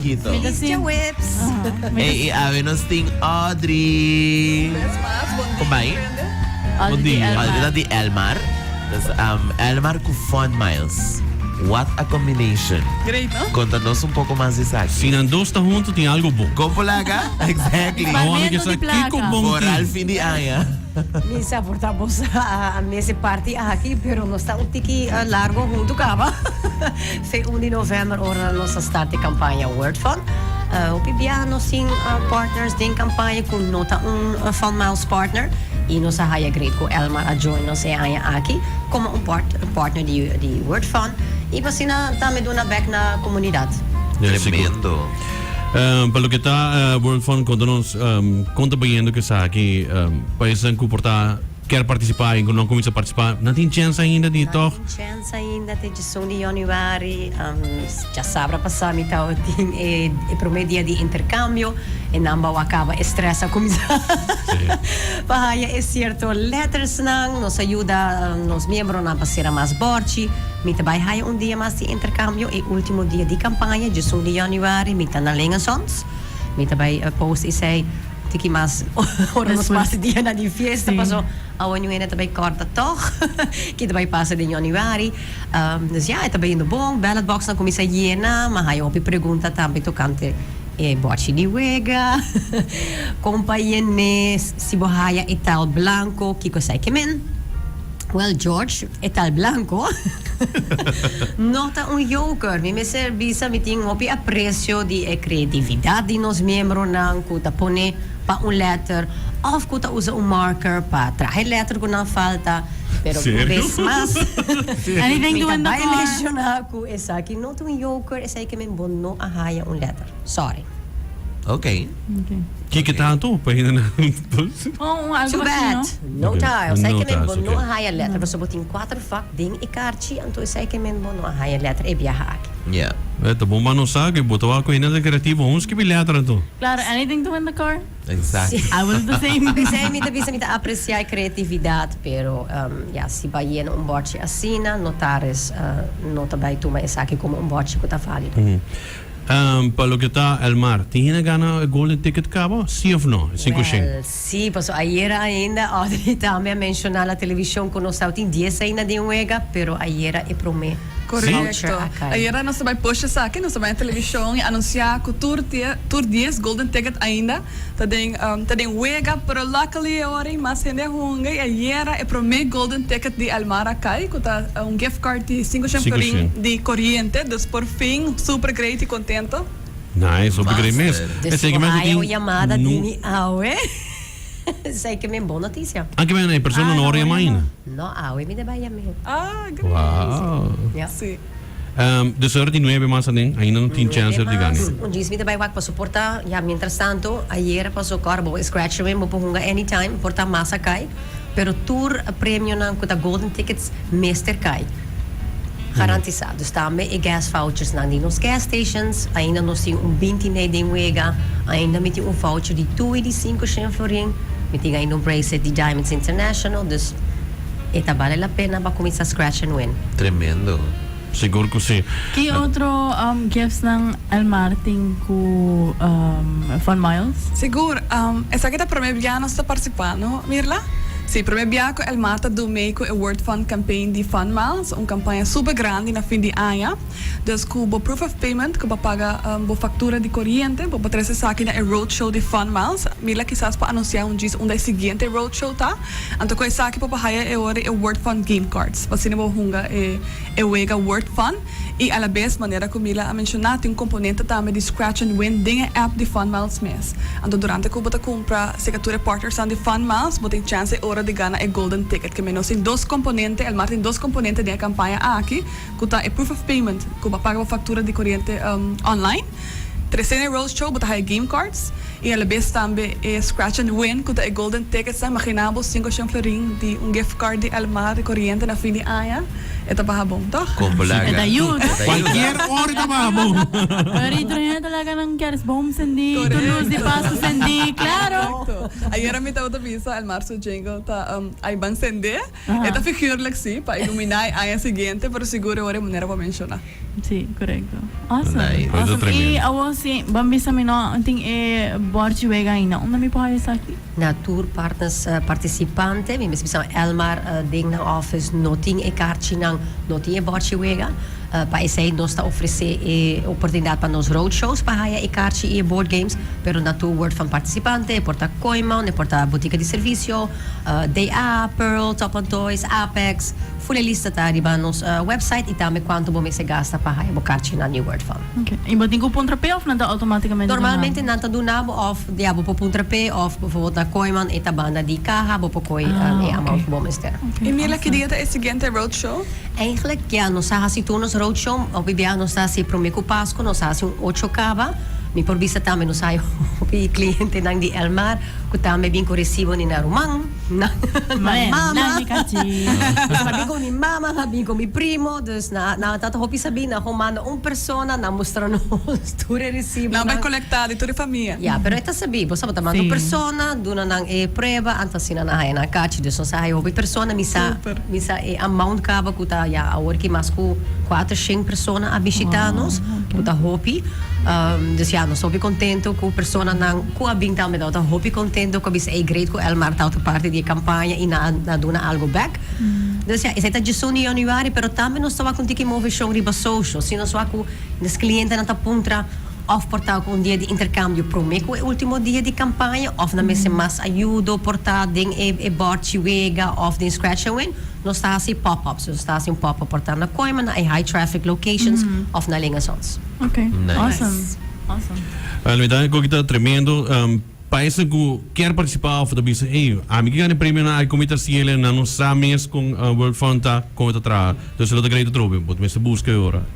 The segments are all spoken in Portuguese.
Hito. Mr. Whips. Ave nos ting Audrey. Kumain? Audrey Audrey di Elmar. Dus, Elmar con Fun Miles. What a combination. Great, no? Contanos un poco más de isso aqui. Sinandosta junto tem algo bom. Compolaga? Exactly. Awami Meno ka sa di placa. kiko bom Por al fin de año. Misa, portamos a mese party aqui, pero não está um tiki largo junto cava. Fe 1 de novembro, ora nossa start de campanha Word Fund. O pibiano sim partners din campanha com nota Fund Miles partner. E nossa raia great com Elmar a join nos aqui como partner de Word Fund. E você também dá back na comunidade. Tremendo. Pelo que está World Fund conta-nos, conta bem que está aqui, países que quer participar e não começa a participar, não tem chance ainda de tocar? Não tem chance ainda de edição de januário, já sabe passar então tem o primeiro dia de intercâmbio e não acaba estressa começar. Para é certo, letters não nos ajuda nos membros a fazer mais borte, mita vai haver dia mais de intercâmbio e último dia de campanha de 1 de januário, mita na lenga sons, mita vai post e sei tiki mas ora nos passa dia na di fiesta paso awan yung ina tabay korta toch kita bay passa de januari dus ja ita bay no bom ballot box na komisa yena mahayo pi pergunta tambi to kante bochi di wega compagnie si bohaya ital blanco kiko sai kemen. Well, George, etal blanco. Nota joker. Mi servisa meeting opi aprecio di creatividad di nos miembros nang kuta pone pa letter of kuta usa marker pa traje letter ko na falta. Pero vez más. Anything to win the car. Violation ako esaki nota joker esay kemen bono ahaya letter. Sorry. Okay. Kika tanto, pahinga na. Oh, algo Too assim, bad. no? No time. Sai No que men times, bono okay. ahaya letter. Basta boting 4 fak ding ikarchi anto sai que men bono ahaya letter e biyaha aki. Yeah. Ito, bom mano sa akin, buto ako yun na kreatibo. Uns que bilhatra to. Claro, anything to win the car. Exactly. I was the same. Bisa mita apreciar creatividade, pero si vai no bote assina, notares nota vai tuma esaki como bote que tá válido. Pelo que está Elmar, tinha gana golden ticket cabo? Sim ou não? 500. Sim, paso ayer ainda, Audrey também mencionou na televisão que nós temos 10 ainda de uega, pero ayer é promê. Correcto. Ayer nós também puxa sa akin, nós também na televisão e anunciar que tour 10 golden ticket ainda. Tadeng wega, pero luckily ori mas hindi hunga. Ayer é promê golden ticket de Almara Kai, que tá gift card de 500 florin de corriente. Dus por fim, super great e contento. Nice, obrigado mesmo. Desculpa, chamada de aue. Sei que é boa notícia. Anche bem, a pessoa não ora mais. Não, aue me dá me. Ah, great. Wow. Sim. Dus er die 9 maanden ding, ainda não tem chance de ganhar. Diz me daí vai para suportar, já mientras tanto, ayer passou carbo scratch me po hunga anytime, porta massa kai, pero tour prêmio na kuta golden tickets meester kai. Garantizado. Dus também gas vouchers na nos gas stations, ainda nós temos 29 de wega, ainda met um voucher de 2,5 florin, met ainda bracelet de Diamonds International, dus esta vale a pena para começar scratch and win. Tremendo. Seguro que sim. Que outro gifts ng Almarting ku Fun Miles? Seguro. Essa kita promê biano está participando, Mirla? Sim, promê biaco El Mata do Meiko e World Fund Campaign de Fun Miles, campanha super grande na fim de ano. Dus com o proof of payment, que paga a factura de corriente, para trazer essa aqui na roadshow de Fun Miles. Mila quizás para anunciar dia seguinte roadshow tá. Então com essa aqui para haya e World Fund game cards. Para sino hunga e wega World Fund e a la vez maneira como Mila a mencionar tem componente também de scratch and win dinge app de Fun Miles mes. Então durante que bota compra secatura partners de Fun Miles, bota chance ora de gana e golden ticket que menos tem 2 componentes, el Martin 2 componentes de campanha aqui, que tá e proof of payment, que paga a factura de corriente online. Terceira roadshow, bota aí game cards e a vez também é scratch and win, que tá e golden tickets, imaginamos 500 florin de gift card de Almar de corriente na fim de ano. Ito pahabong, toch? Kumpulaga. Eda yun. Cualquier hora ba mo? Pero ito rin talaga ng Keres Boom Sandy. Correct. Tulus di Paso Sandy. Claro. Ayer mi tawag visa al marzo jingle ta ay bang sende. Ajá. Ito figure si pa iluminay ay ang siguiente pero siguro wala mo nera pa mensiona. Sí, correcto. Awesome. Nice. Eso Awesome. tremendo. Awo si Bambi sa mino anting Borchi Wega ina. Una mi pa sa aki. Na tour partners participante, mi mismo Elmar ding ng office noting e kaartje ng noting e bordje wega. Pa isay nos ta oferecer oportunidade para nos roadshows para haya e kaartje e board games, pero na tour word van participante, e porta Coimon, e porta botica de servicio, DA, Pearl, Top on Toys, Apex, full lista ta riba nos website e também quanto bom se gasta para haya bo kaartje na New Word Fund. Okay. Iba din ko puntra payoff na automaticamente. Normalmente nanta do nabo of diabo po puntra pe of bijvoorbeeld na Coimon e tabanda di kaha bo po koi e amount bom ester. E mila que dia é seguinte roadshow? Eigenlijk, ja, nos hasi tu nos roadshow, obibia nos hasi promeco Pasco, nos hasi 8 cava, mi por vista também nos hai opi cliente nang di Elmar, ku também bin ko recibo ni na rumang, na mama. Na mi kachi. Sabi ko ni mama, sabi ko mi primo, dus na tato hopi sabi na humano persona na mostra nos ture recibo. Não vai colectar de toda a família. Ja, pero esta sabi, bo sa tamando Sim. persona, duna nang preba, anta sina na hay na kachi, dus nos hay hopi persona misa amount kaba kuta ya awor ki mas ku 4-5 persona a visitanos, kuta hopi. Dus ja, nos hopi contento ku persona nang ku abing tal met auto hopi contento ku bisa great ku Elmar tal parte di campagna e na duna algo back. Dus ja, is het de soni januari, pero também nos tava com tiki move show riba social, sino só ku nos cliente na tapuntra of portar com dia de intercâmbio promeco é o último dia de campanha of na mesa mais ajuda portar ding e bordje wega of den scratch and win nós está assim pop-ups nós está assim pop-up portar na Coima na high traffic locations of na Lingasons. Okay. Nice. Awesome. Almida, ko kita tremendo. Paisa ko quer participar of the business. Ami que ganha prêmio na comita ciele na nos sames com World Fund ta com tra. Dus lo da great trobe, bot mesa busca ora.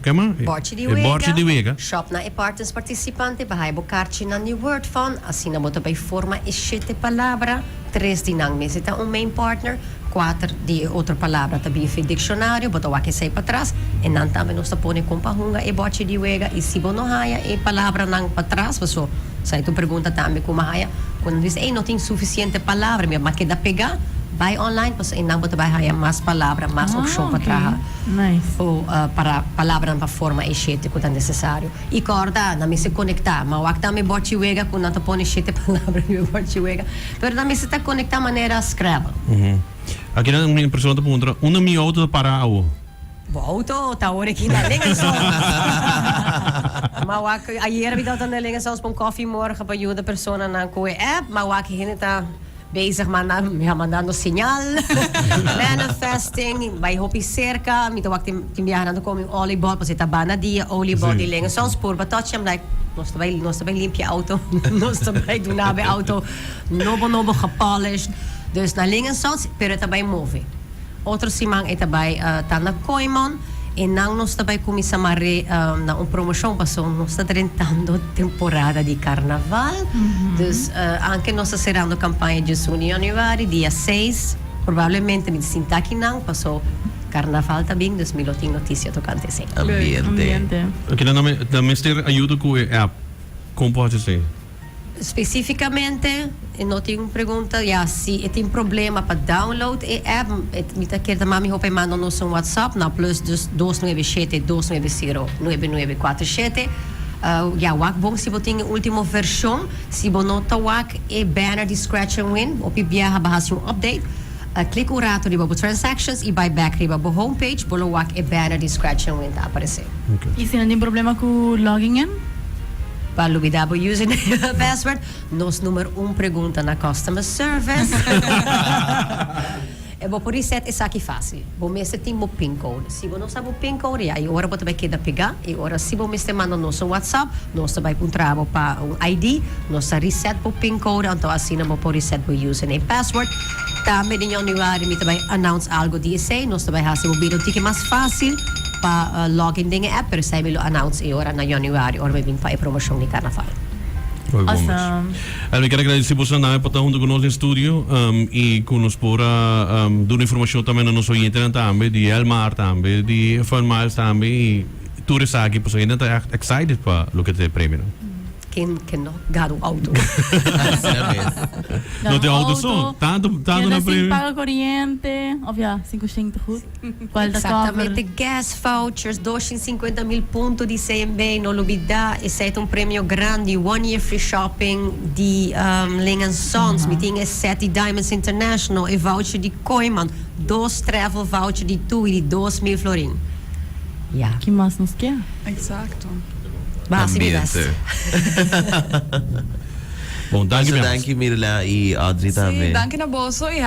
Kama? Bordje de Bordje de Wega, wega. shop na e partners participante, bahai bo kaartje na New Word Fund, assim na bota by forma e 7 palavra, 3 di nang mesita main partner, 4 di outra palavra tabi fi diccionário, bota wake sei para trás, e nan também nos tapone com pahunga e bordje de Wega, e si bono haya e palavra nang para trás, so sai tu pergunta também como haya, quando diz, não tem suficiente palavra, mas que dá pegar, vai online, pues e nang bota vai haya mais palavra, mais opção para trás. Nice. O para palavra para forma e shete quando é necessário. E corda, na me se conectar, mas o acta me bote wega quando não põe shete palavra me bote wega. Pero na me se tá conectar maneira Scrabble. Aqui na minha pessoa da puntra, uma mi auto para ao. Auto, tá hora aqui na Lingasons. Maar wak, ayer heb ik dat aan de Lingasons para koffie morgen para ajuda persona na koe app, maar wak hin tá bezig mandando sinal, manifesting, bij hopi cerca, mito wak timbiahan na koming olibol, pas ita bana dia olibol di Lingasons por batotjam like nos tabay limpje auto, nos tabay dunabe auto, nobo gepolished. Dus na Lingasons, pero tabay movie. Outro simang itabay tana Coimon e nang nos tabay kumisamare na promoção passou nos está tentando temporada de carnaval. Dus anche nos serando campanha de januari dia 6 provavelmente me sinta aqui não passou carnaval também dus me tem notícia tocante assim. Ambiente. Aqui na mister ajuda com app. Como pode ser? Especificamente, não tenho pergunta, se tem problema para download a app, me quer mami hope manda nos WhatsApp na plus 297 290 9947. Wak bom se você tem a última versão, se você não tá wak e banner de Scratch and Win, opi biaha bahas yung update. Click o rato riba bo transactions e buy back riba bo homepage, bolo wak e banner de Scratch and Win tá aparecer. E se não tem problema com logging in? Para olvidar o username e password, nos número 1 pergunta na customer service. E vou por reset é aqui fácil. Vou mesmo tem o PIN code. Se você não sabe o PIN code, aí agora você vai querer pegar. E agora se você manda nosso WhatsApp, nós vai encontrar para um ID, nós reset o PIN code, então assim nós vamos reset o username e password. Também em januário, nós vai announce algo de DSA, nós vai fazer o vídeo que mais fácil para login din app, pero sa ilo announce e ora na januari or may bin pa e promotion ni Carnaval. Oi, vamos. Awesome. Eu quero agradecer você também por estar junto conosco no estúdio e que nos pôr dar informação também no nosso internet também, de Elmar também, de Fun Miles também, e tudo isso aqui, porque a gente está excited para o que é o prêmio. Que no gado auto. Não tem auto som? Tanto na Assim, prêmio. paga corriente. Óbvio, 5 goed. Qual da Exatamente, cover? gas vouchers, 250 mil pontos de CMB, não olvidar, esse é um prêmio grande, 1 year free shopping de Lingan Sons, meeting é 7 Diamonds International, e voucher de Koiman, 2 travel voucher de tu e de 2.000 florin. Ja, Que mais nos quer? Exacto. Ambiente. Bom, Dank je Mirla e Audrey Sim, também. danke na bolso e